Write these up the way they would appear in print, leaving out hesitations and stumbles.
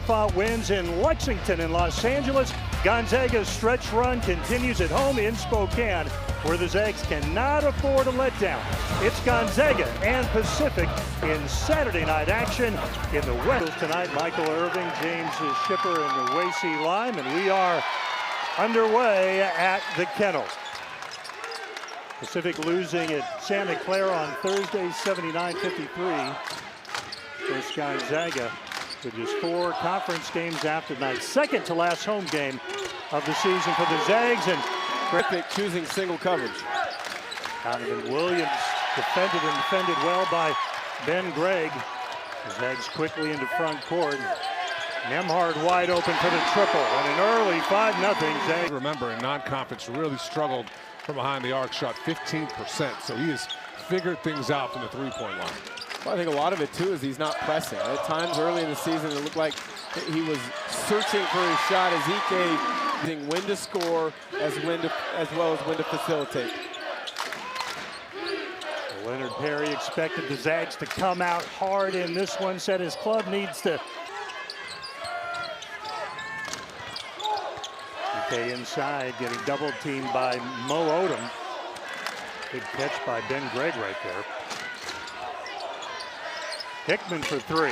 hard-fought wins in Lexington and Los Angeles. Gonzaga's stretch run continues at home in Spokane, where the Zags cannot afford a letdown. It's Gonzaga and Pacific in Saturday night action in the West. Tonight, Michael Irving, James Shipper, and Wasey Lime, and we are underway at the Kennel. Pacific losing at Santa Clara on Thursday, 79-53. First Gonzaga with just 4 conference games after night. Second to last home game of the season for the Zags. And Pacific choosing single coverage. Donovan Williams defended well by Ben Gregg. The Zags quickly into front court. Nembhard wide open for the triple, and an early 5-0 Zags. Remember, in non-conference, really struggled from behind the arc, shot 15%, so he has figured things out from the three-point line. Well, I think a lot of it, too, is he's not pressing. At times early in the season, it looked like he was searching for his shot as Ike, using when to score as well as when to facilitate. Leonard Perry expected the Zags to come out hard in this one, said his club needs to. Ike inside, getting double teamed by Mo Odom. Big catch by Ben Gregg right there. Hickman for 3.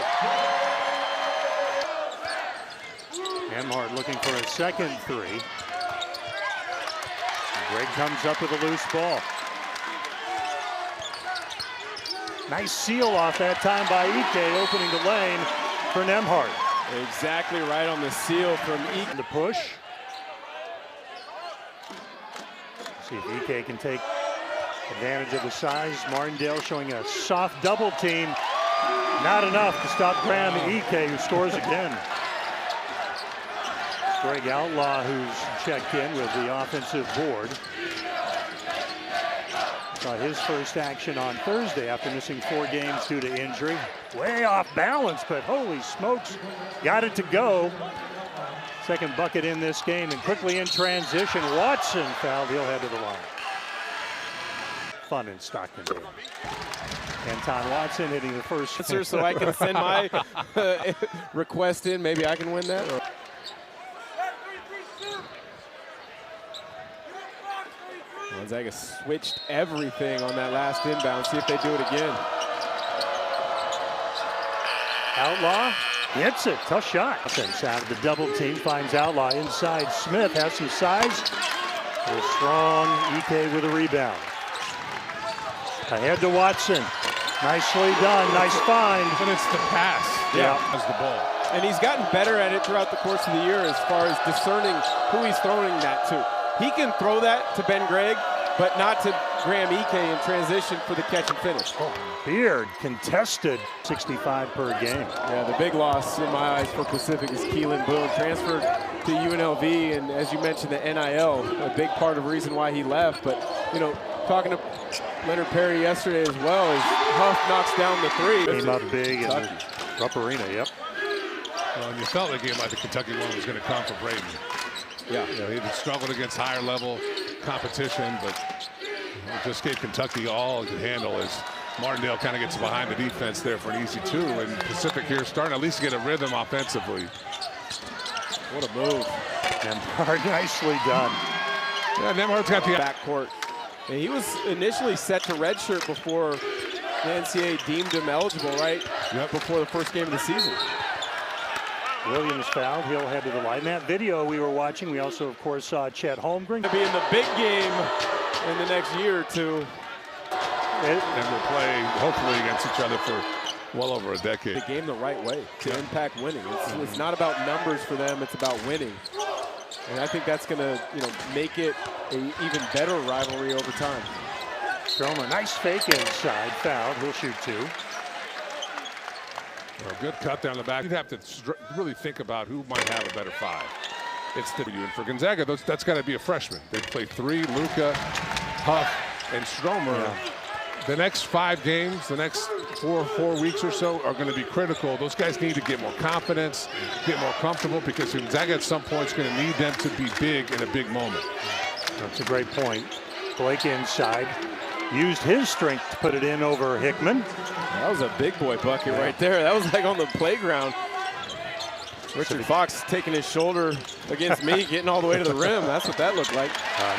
Nembhard looking for a second 3. Gregg comes up with a loose ball. Nice seal off that time by Ike, opening the lane for Nembhard. Exactly right on the seal from Ike. The push. See if Ike can take advantage of the size. Martindale showing a soft double team. Not enough to stop Graham Ike, who scores again. Greg Outlaw, who's checked in with the offensive board. Saw his first action on Thursday after missing 4 games due to injury. Way off balance, but holy smokes, got it to go. Second bucket in this game, and quickly in transition, Watson fouled. He'll head to the line. Fun in Stockton, baby. Anton Watson hitting the first. So I can send my request in. Maybe I can win that. Gonzaga switched everything on that last inbound. See if they do it again. Outlaw hits it. Tough shot. Out of the double team, finds Outlaw inside. Smith has some size. A strong Ike with a rebound. Ahead to Watson. Nicely done. Nice find. And it's the pass. Yeah. As the ball. And he's gotten better at it throughout the course of the year as far as discerning who he's throwing that to. He can throw that to Ben Gregg, but not to Graham Ike in transition for the catch and finish. Beard contested 65 per game. Yeah, the big loss in my eyes for Pacific is Keelan Boone, transferred to UNLV, and as you mentioned, the NIL, a big part of the reason why he left. But, you know, talking to Leonard Perry yesterday as well, as Huff knocks down the 3. Came up big in the Rupp Arena, yep. Well, and you felt the game like the Kentucky one was going to come for Braden. Yeah, you know, he had struggled against higher level competition, but it just gave Kentucky all he could handle as Martindale kind of gets behind the defense there for an easy 2. And Pacific here starting at least to get a rhythm offensively. What a move. Nembhard nicely done. Yeah, Nembhard's got the backcourt. And he was initially set to redshirt before the NCAA deemed him eligible, right? Yep. Before the first game of the season. Williams fouled. He'll head to the line. That video we were watching, we also, of course, saw Chet Holmgren. To be in the big game in the next year or 2. And we'll play, hopefully, against each other for well over a decade. The game the right way to impact winning. It's not about numbers for them. It's about winning. And I think that's going to, make it an even better rivalry over time. Stroma, nice fake inside. Fouled. He'll shoot 2. A good cut down the back. You'd have to really think about who might have a better 5. It's the and for Gonzaga, that's got to be a freshman. They play 3, Luka, Huff, and Stromer. Yeah. The next 5 games, the next 4 weeks or so are going to be critical. Those guys need to get more confidence, get more comfortable, because Gonzaga at some point is going to need them to be big in a big moment. That's a great point. Blake inside. Used his strength to put it in over Hickman. That was a big boy bucket right there. That was like on the playground. Richard Fox taking his shoulder against me, getting all the way to the rim. That's what that looked like.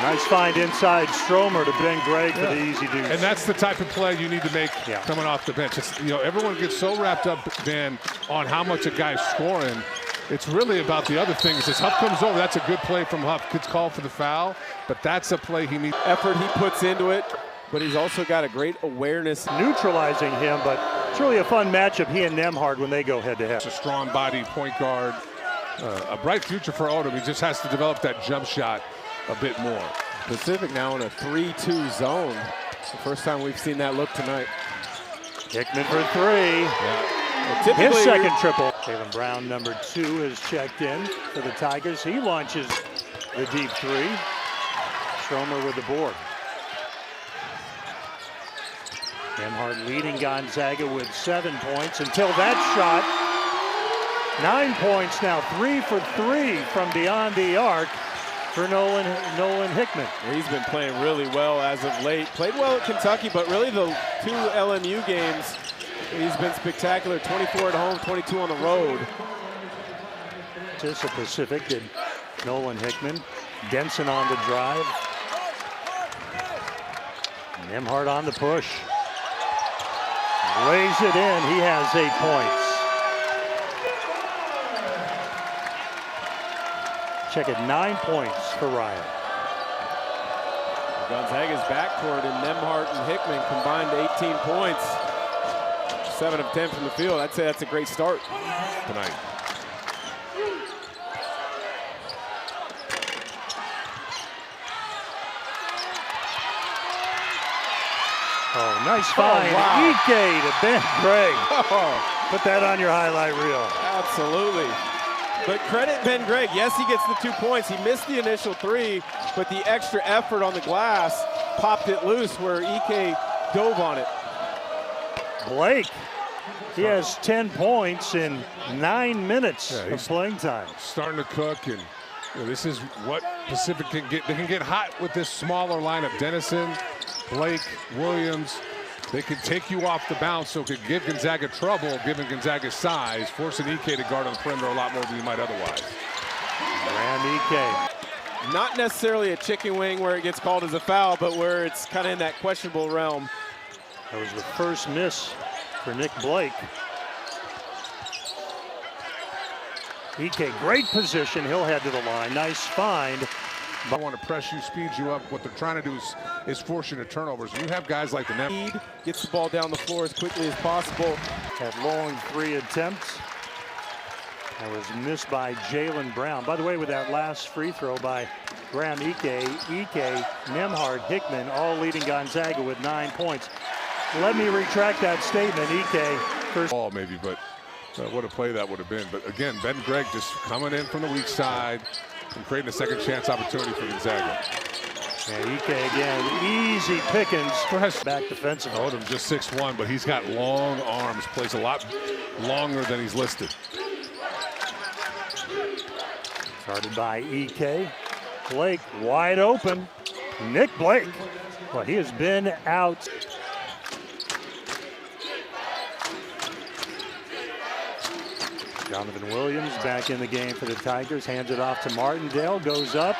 Nice find inside Stromer to Ben Gregg for the easy deuce. And that's the type of play you need to make coming off the bench. It's, you know, everyone gets so wrapped up, Ben, on how much a guy's scoring. It's really about the other things. As Huff comes over, that's a good play from Huff. Gets called for the foul, but that's a play he needs. Effort he puts into it, but he's also got a great awareness. Neutralizing him, but it's really a fun matchup, he and Nembhard, when they go head-to-head. It's a strong body point guard. A bright future for Odom. He just has to develop that jump shot a bit more. Pacific now in a 3-2 zone. It's the first time we've seen that look tonight. Hickman for three. Well, his second triple. Jaylen Brown, number 2, has checked in for the Tigers. He launches the deep three. Stromer with the board. Nembhard leading Gonzaga with 7 points until that shot. 9 points now, 3 for 3 from beyond the arc for Nolan Hickman. He's been playing really well as of late. Played well at Kentucky, but really the 2 LMU games, he's been spectacular. 24 at home, 22 on the road. This a Pacific did Nolan Hickman. Denson on the drive. Nembhard on the push. Lays it in. He has 8 points. Check it, 9 points for Ryan. Gonzaga's backcourt and Nembhard and Hickman combined 18 points. 7 of 10 from the field. I'd say that's a great start tonight. Oh, nice find. Wow. Ike to Ben Gregg. Put that on your highlight reel. Absolutely. But credit Ben Gregg. Yes, he gets the 2 points. He missed the initial 3, but the extra effort on the glass popped it loose where Ike dove on it. Blake, he has 10 points in 9 minutes of playing time. Starting to cook, and you know, this is what Pacific can get. They can get hot with this smaller lineup. Dennison, Blake, Williams. They can take you off the bounce, so it could give Gonzaga trouble, given Gonzaga's size, forcing Ike to guard on the perimeter a lot more than you might otherwise. Graham Ike. Not necessarily a chicken wing where it gets called as a foul, but where it's kind of in that questionable realm. That was the first miss for Nick Blake. Ike, great position. He'll head to the line. Nice find. I want to press you, speed you up. What they're trying to do is force you to turnovers. When you have guys like the net. Gets the ball down the floor as quickly as possible. That long 3 attempts. That was missed by Jaylen Brown. By the way, with that last free throw by Graham Ike, Nembhard, Hickman, all leading Gonzaga with 9 points. Let me retract that statement. Ike first ball maybe, but what a play that would have been. But again, Ben Gregg just coming in from the weak side and creating a second chance opportunity for Gonzaga. And Ike again, easy pickings. Back defensively. Odom just 6'1", but he's got long arms, plays a lot longer than he's listed. Started by Ike. Blake wide open. Nick Blake. Well, he has been out. Jonathan Williams back in the game for the Tigers. Hands it off to Martindale. Goes up.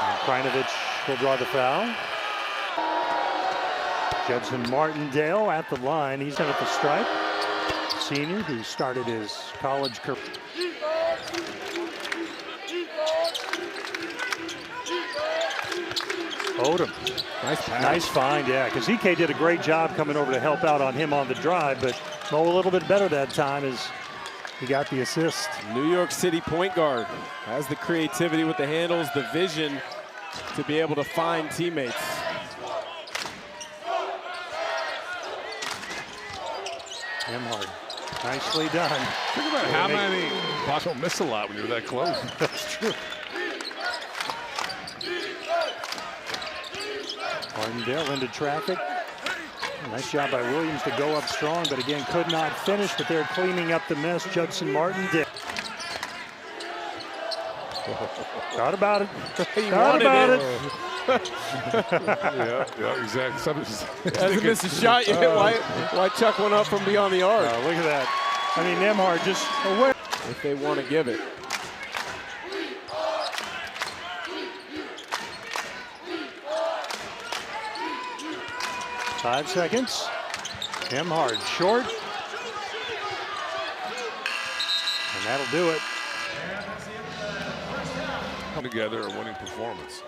And Krajinovic will draw the foul. Judson Martindale at the line. He's in at the stripe. Senior who started his college career. Odom. Nice pass. Nice find, yeah, because Ike did a great job coming over to help out on him on the drive, but Mo a little bit better that time as he got the assist. New York City point guard has the creativity with the handles, the vision to be able to find teammates. Nembhard, nicely done. Think about how many Bosch don't miss a lot when you're that close. That's true. Martindale into traffic. Nice job by Williams to go up strong, but again could not finish, but they're cleaning up the mess. Judson Martindale. Thought about it. Thought about it. yeah, exactly. Hasn't missed a shot yet. Why chuck one up from beyond the arc? Look at that. I mean, Nembhard just aware. if they want to give it. Five seconds. Hard short. And that'll do it. Come together, a winning performance.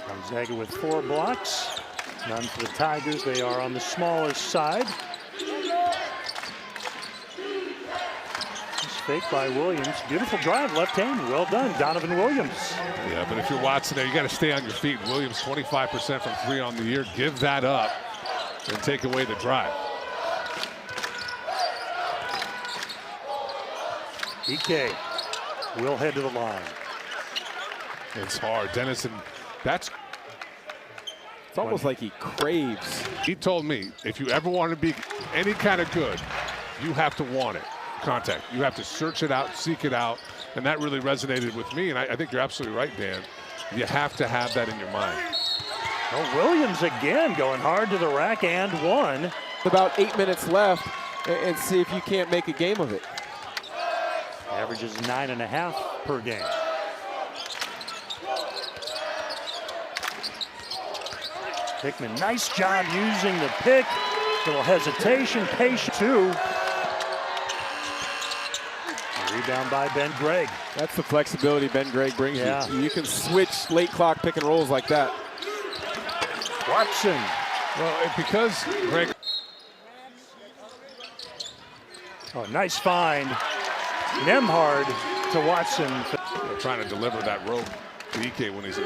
Gonzaga with 4 blocks. None for the Tigers. They are on the smaller side. Fake by Williams. Beautiful drive, left hand. Well done, Donovan Williams. Yeah, but if you're Watson there, you got to stay on your feet. Williams 25% from 3 on the year. Give that up and take away the drive. Ike will head to the line. It's hard. Dennison, it's almost like he craves. He told me, if you ever want to be any kind of good, you have to want it. Contact. You have to search it out, seek it out, and that really resonated with me, and I think you're absolutely right, Dan. You have to have that in your mind. Oh, Williams again going hard to the rack and one. About 8 minutes left, and see if you can't make a game of it. Averages 9.5 per game. Hickman, nice job using the pick. Little hesitation, patient 2. Rebound by Ben Gregg. That's the flexibility Ben Gregg brings you. You can switch late clock pick and rolls like that. Watson. Well, because Gregg. Oh, nice find. Nemhard to Watson. Trying to deliver that rope to Ike when he's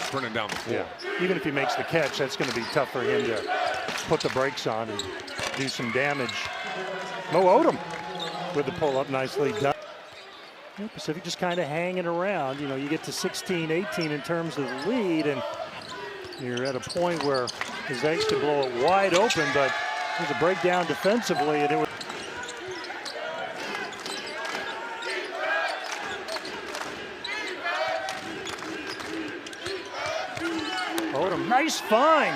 sprinting down the floor. Yeah. Even if he makes the catch, that's going to be tough for him to put the brakes on and do some damage. Mo Odom with the pull-up, nicely done. Yeah, Pacific just kind of hanging around. You know, you get to 16-18 in terms of the lead, and you're at a point where the Zags could blow it wide open, but there's a breakdown defensively, and it was. Odom, nice find.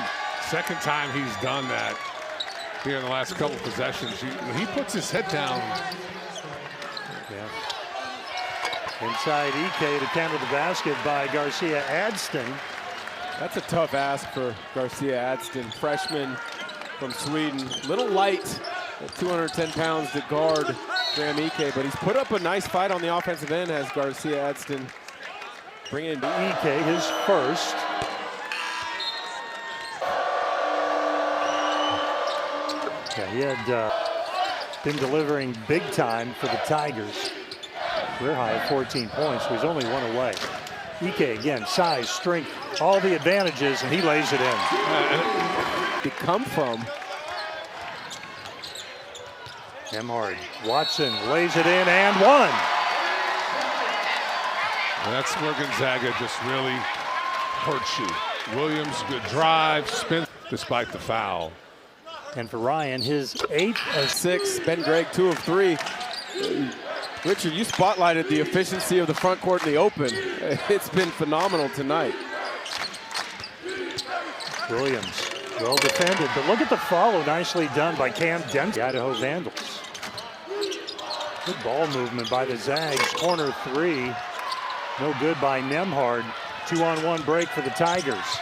Second time he's done that here in the last couple possessions. When he puts his head down. Yeah. Inside Ike to counter the basket by Garcia Adston. That's a tough ask for Garcia Adston, freshman from Sweden. Little light at 210 pounds to guard Graham Ike, but he's put up a nice fight on the offensive end as Garcia Adston bringing in Ike, his first. Yeah, he had been delivering big time for the Tigers. Career high of 14 points, so he's only 1 away. Ike again, size, strength, all the advantages, and he lays it in. To come from. Nemhard, Watson lays it in and one. And that's where Gonzaga just really hurts you. Williams, good drive, spin despite the foul. And for Ryan, his 8th of 6. Ben Gregg, 2 of 3. Richard, you spotlighted the efficiency of the front court in the open. It's been phenomenal tonight. Williams, well defended, but look at the follow, nicely done by Cam Dent. The Idaho Vandals. Good ball movement by the Zags. Corner 3, no good by Nemhard. 2-on-1 break for the Tigers.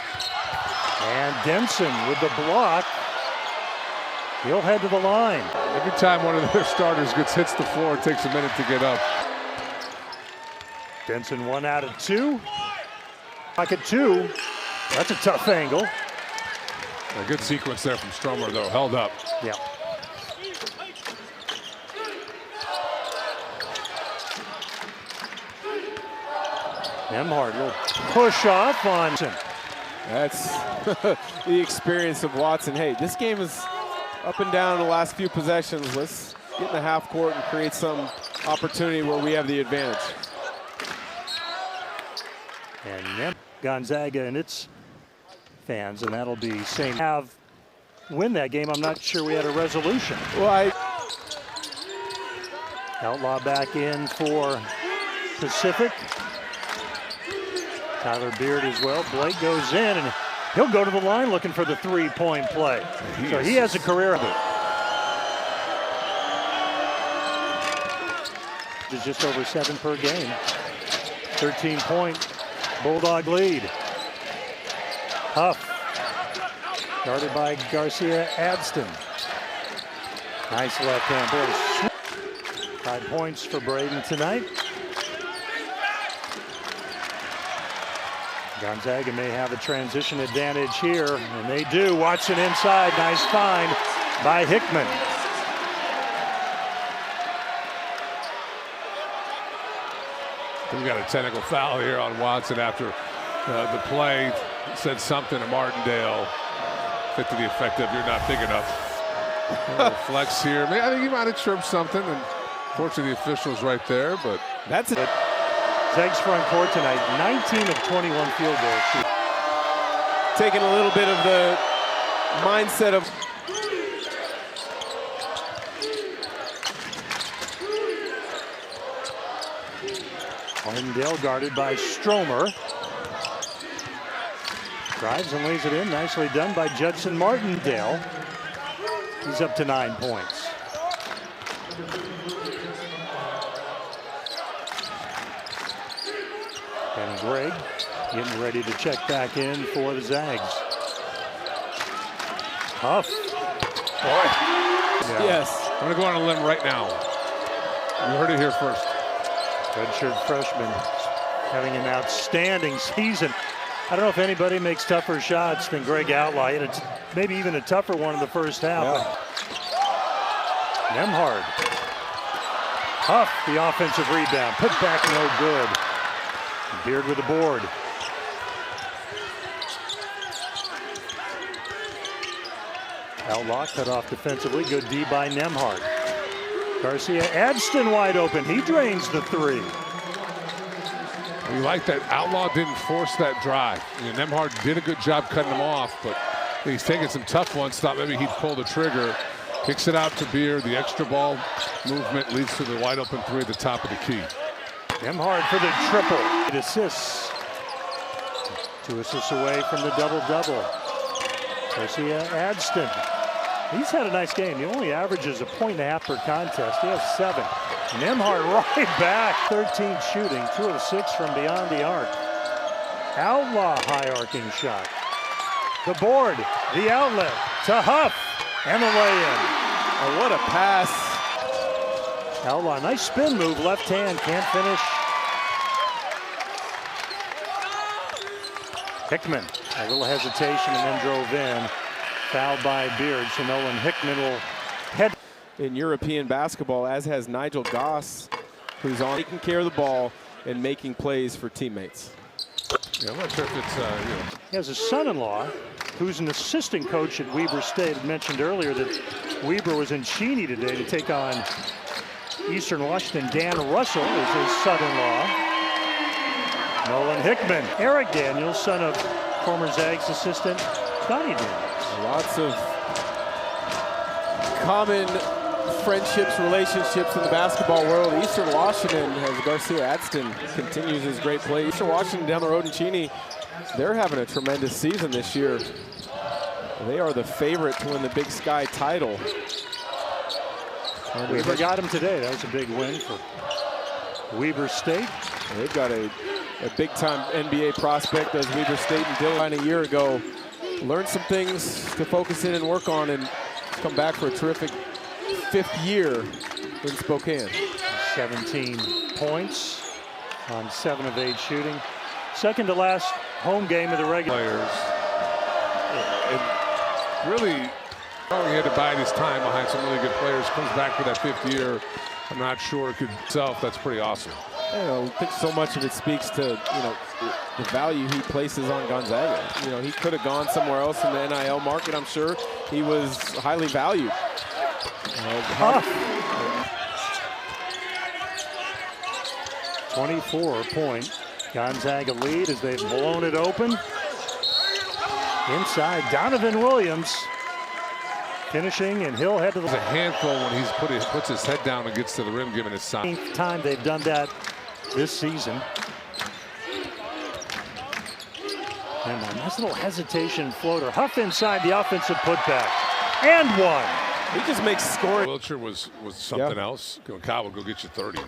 And Denson with the block. He'll head to the line. Every time one of their starters hits the floor, it takes a minute to get up. Denson 1 out of 2. Pocket 2. That's a tough angle. A good sequence there from Stromer, though. Held up. Yeah. Nemhard, little push off on. That's the experience of Watson. Hey, this game is up and down the last few possessions. Let's get in the half court and create some opportunity where we have the advantage. And Gonzaga and its fans, and that'll be same. Win that game. I'm not sure we had a resolution. Well, Outlaw back in for Pacific. Tyler Beard as well. Blake goes in, and he'll go to the line looking for the three-point play. So he has a career of it. It's just over 7 per game. 13-point Bulldog lead. Huff, guarded by Garcia Adston. Nice left-hand push. 5 points for Braden tonight. Gonzaga may have a transition advantage here, and they do. Watson inside, nice find by Hickman. We got a technical foul here on Watson after the play. Said something to Martindale to the effect of, "You're not big enough." Flex here. I think he might have chirped something, and fortunately the official's right there, but that's it. Zags front court tonight, 19 of 21 field goals. Taking a little bit of the mindset of Martindale guarded by Stromer. Drives and lays it in. Nicely done by Judson Martindale. He's up to 9 points. And Greg getting ready to check back in for the Zags. Huff. Boy. Yeah. Yes. I'm going to go on a limb right now. You heard it here first. Redshirt freshman having an outstanding season. I don't know if anybody makes tougher shots than Greg Outlaw. It's maybe even a tougher one in the first half. Yeah. Nembhard. Huff, the offensive rebound. Put back, no good. Beard with the board. Outlaw cut off defensively. Good D by Nembhard. Garcia Adston wide open. He drains the 3. We like that Outlaw didn't force that drive. Nembhard did a good job cutting him off, but he's taking some tough ones. Thought maybe he'd pull the trigger. Kicks it out to Beard. The extra ball movement leads to the wide open 3 at the top of the key. Nembhard for the triple. 8 assists. 2 assists away from the double-double. Garcia Adston. He's had a nice game. He only averages 1.5 points per contest. He has 7. Nembhard right back. 13 shooting. 2 of 6 from beyond the arc. Outlaw high arcing shot. The board. The outlet to Huff. And the lay-in. Oh, what a pass. Outlaw, nice spin move. Left hand. Can't finish. Hickman. A little hesitation and then drove in. Fouled by Beard, so Nolan Hickman will head. In European basketball, as has Nigel Goss, who's on taking care of the ball and making plays for teammates. Yeah, I'm not sure if it's, He has a son-in-law who's an assistant coach at Weber State. I mentioned earlier that Weber was in Cheney today to take on Eastern Washington. Dan Russell is his son-in-law. Nolan Hickman. Eric Daniels, son of former Zags assistant Donnie Daniels. Lots of common friendships, relationships in the basketball world. Eastern Washington has Garcia Adston continues his great play. Eastern Washington down the road in Cheney, they're having a tremendous season this year. They are the favorite to win the Big Sky title. And Weber got him today. That was a big win for Weber State. They've got a big-time NBA prospect as Weber State and Dillon a year ago. Learned some things to focus in and work on and come back for a terrific 5th year in Spokane. 17 points on 7 of 8 shooting. Second to last home game of the regular. players. And really, he had to bide his time behind some really good players. Comes back for that 5th year. I'm not sure it could itself. That's pretty awesome. I think so much of it speaks to, the value he places on Gonzaga. He could have gone somewhere else in the NIL market. I'm sure he was highly valued. 24-point Gonzaga lead as they've blown it open. Inside, Donovan Williams finishing, and he'll head to the. It's a handful when he puts his head down and gets to the rim, giving his sign. 8th time they've done that this season. And a nice little hesitation floater. Huff inside the offensive putback. And one. He just makes scoring. Wiltshire was something else. Kyle will go get you 30.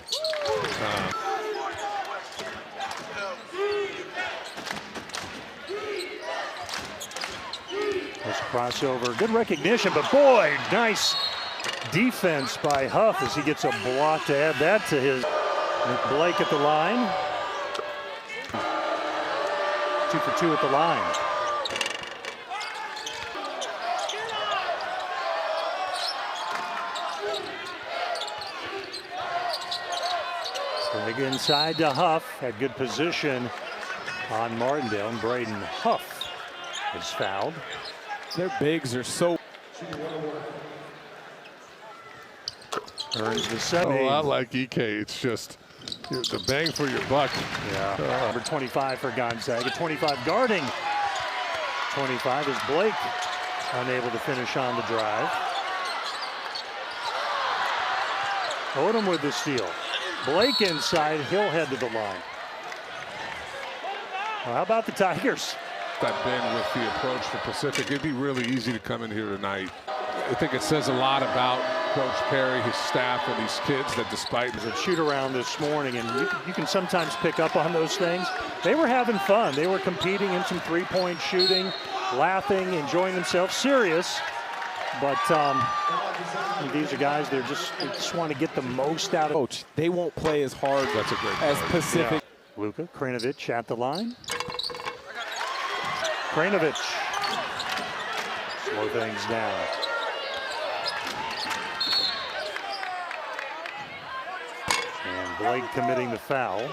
This crossover, good recognition, but boy, nice defense by Huff as he gets a block to add that to his. Blake at the line. 2 for 2 at the line. Big inside to Huff, had good position on Martindale, and Braden Huff is fouled. Their bigs are so. Earns the 7. A lot like EK, it's just the bang for your buck. Yeah. Number 25 for Gonzaga, 25 guarding. 25 is Blake, unable to finish on the drive. Odom with the steal. Blake inside, he'll head to the line. Well, how about the Tigers? I've been with the approach for Pacific. It'd be really easy to come in here tonight. I think it says a lot about Coach Perry, his staff, and these kids that despite the shoot around this morning, and you can sometimes pick up on those things. They were having fun. They were competing in some three-point shooting, laughing, enjoying themselves, serious. But these are guys, they just want to get the most out of. Coach, they won't play as hard. That's a great as point. Pacific. Yeah. Luka Krajinovic at the line. Krajinovic slow things down. And Blake committing the foul.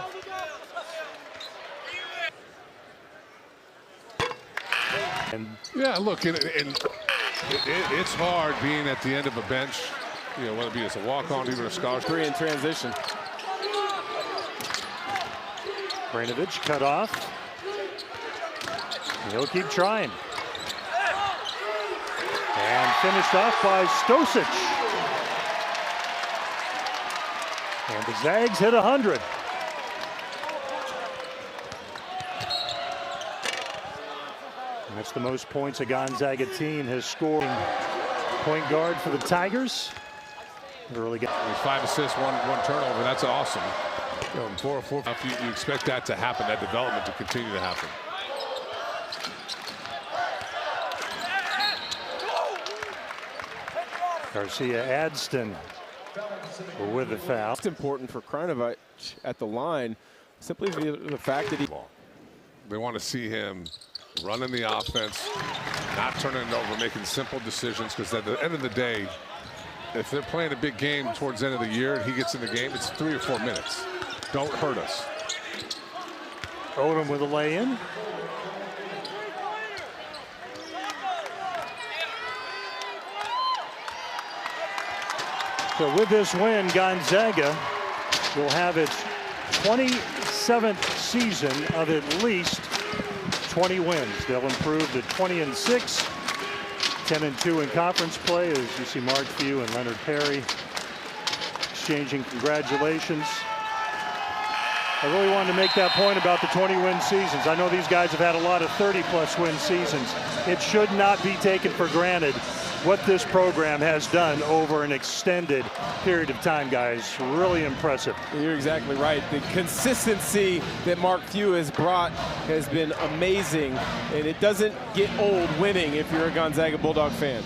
And yeah, look, it's hard being at the end of a bench, whether it be as a walk-on, even a scholarship. 3 in transition. Krajinovic cut off. He'll keep trying. And finished off by Stosic. And the Zags hit 100. And that's the most points a Gonzaga team has scored. Point guard for the Tigers. Early game. 5 assists, one turnover. That's awesome. 4-4. You expect that to happen, that development to continue to happen. Garcia Adston with the foul. It's important for Krajinovic at the line, simply the fact that they want to see him running the offense, not turning it over, making simple decisions, because at the end of the day, if they're playing a big game towards the end of the year and he gets in the game, it's 3 or 4 minutes. Don't hurt us. Odom with a lay-in. So with this win, Gonzaga will have its 27th season of at least 20 wins. They'll improve to 20-6, 10-2 in conference play, as you see Mark Few and Leonard Perry exchanging congratulations. I really wanted to make that point about the 20-win seasons. I know these guys have had a lot of 30-plus win seasons. It should not be taken for granted what this program has done over an extended period of time, guys. Really impressive. You're exactly right. The consistency that Mark Few has brought has been amazing, and it doesn't get old winning if you're a Gonzaga Bulldog fan.